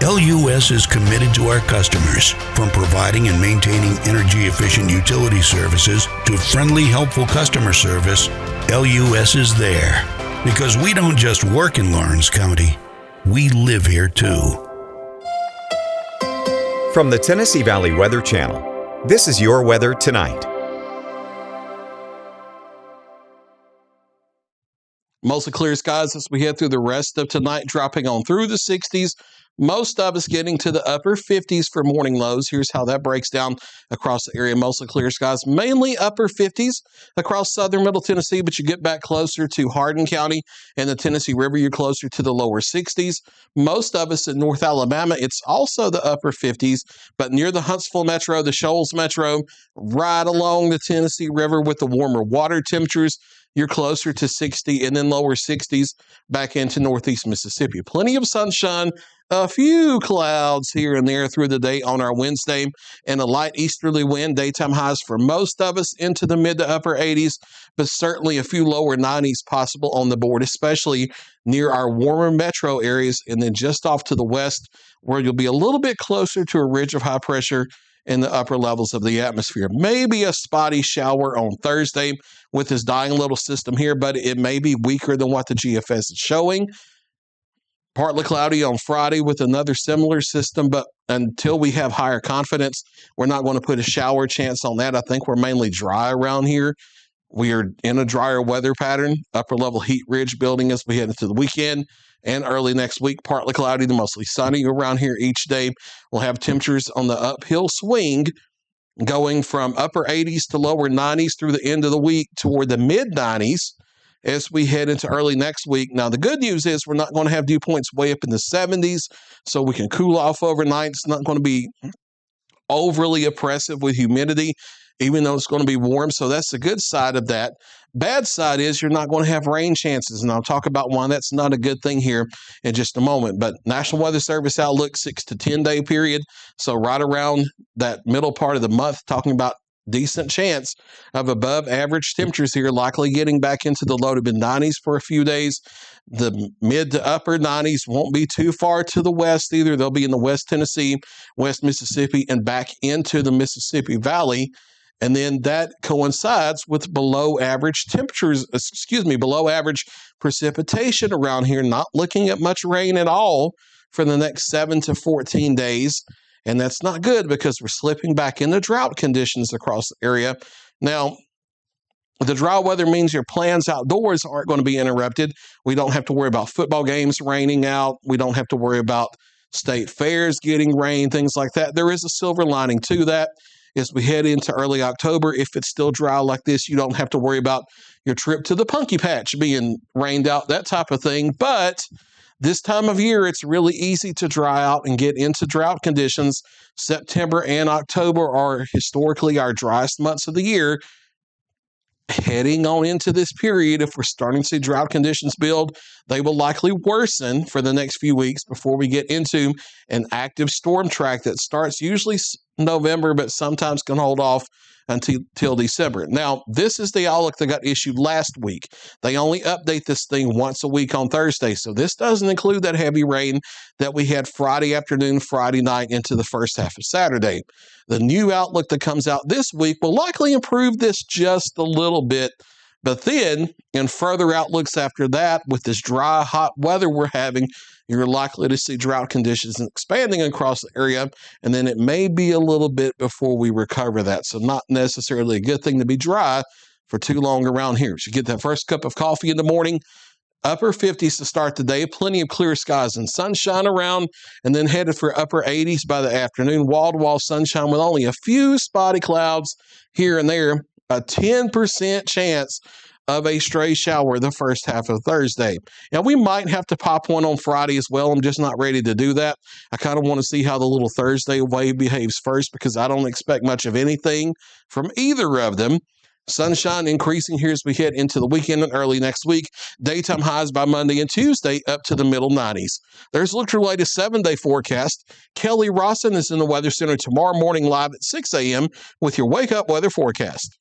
LUS is committed to our customers, from providing and maintaining energy-efficient utility services to friendly, helpful customer service. LUS is there because we don't just work in Lawrence County, we live here too. From the Tennessee Valley Weather Channel, this is your weather tonight. Mostly clear skies as we head through the rest of tonight, dropping on through the 60s. Most of us getting to the upper 50s for morning lows. Here's how that breaks down across the area. Mostly clear skies, mainly upper 50s across southern middle Tennessee, but you get back closer to Hardin County and the Tennessee River, you're closer to the lower 60s. Most of us in North Alabama, it's also the upper 50s, but near the Huntsville Metro, the Shoals Metro, right along the Tennessee River with the warmer water temperatures, you're closer to 60 and then lower 60s back into northeast Mississippi. Plenty of sunshine, a few clouds here and there through the day on our Wednesday, and a light easterly wind. Daytime highs for most of us into the mid to upper 80s, but certainly a few lower 90s possible on the board, especially near our warmer metro areas, and then just off to the west where you'll be a little bit closer to a ridge of high pressure in the upper levels of the atmosphere. Maybe a spotty shower on Thursday with this dying little system here, but it may be weaker than what the GFS is showing. Partly cloudy on Friday with another similar system, but until we have higher confidence, we're not going to put a shower chance on that. I think we're mainly dry around here. We are in a drier weather pattern, upper level heat ridge building as we head into the weekend and early next week. Partly cloudy to mostly sunny around here each day. We'll have temperatures on the uphill swing going from upper 80s to lower 90s through the end of the week toward the mid 90s as we head into early next week. Now, the good news is we're not going to have dew points way up in the 70s, so we can cool off overnight. It's not going to be overly oppressive with humidity, even though it's going to be warm. So that's the good side of that. Bad side is you're not going to have rain chances, and I'll talk about why that's not a good thing here in just a moment. But National Weather Service outlook, 6 to 10 day period. So right around that middle part of the month, talking about decent chance of above average temperatures here, likely getting back into the low to mid 90s for a few days. The mid to upper 90s won't be too far to the west either. They'll be in the West Tennessee, West Mississippi, and back into the Mississippi Valley. And then that coincides with below average precipitation around here, not looking at much rain at all for the next 7 to 14 days. And that's not good because we're slipping back into drought conditions across the area. Now, the dry weather means your plans outdoors aren't going to be interrupted. We don't have to worry about football games raining out. We don't have to worry about state fairs getting rain, things like that. There is a silver lining to that. As we head into early October, if it's still dry like this, you don't have to worry about your trip to the pumpkin patch being rained out, that type of thing. But this time of year, it's really easy to dry out and get into drought conditions. September and October are historically our driest months of the year. Heading on into this period, if we're starting to see drought conditions build, they will likely worsen for the next few weeks before we get into an active storm track that starts usually November, but sometimes can hold off until December. Now, this is the outlook that got issued last week. They only update this thing once a week on Thursday, so this doesn't include that heavy rain that we had Friday afternoon, Friday night into the first half of Saturday. The new outlook that comes out this week will likely improve this just a little bit, but then in further outlooks after that, with this dry, hot weather we're having, you're likely to see drought conditions expanding across the area, and then it may be a little bit before we recover that. So not necessarily a good thing to be dry for too long around here. So you get that first cup of coffee in the morning, upper 50s to start the day, plenty of clear skies and sunshine around, and then headed for upper 80s by the afternoon, wall-to-wall sunshine with only a few spotty clouds here and there, a 10% chance of a stray shower the first half of Thursday. Now, we might have to pop one on Friday as well. I'm just not ready to do that. I kind of want to see how the little Thursday wave behaves first because I don't expect much of anything from either of them. Sunshine increasing here as we head into the weekend and early next week. Daytime highs by Monday and Tuesday up to the middle 90s. There's look your latest 7-day forecast. Kelly Rawson is in the Weather Center tomorrow morning live at 6 a.m. with your wake-up weather forecast.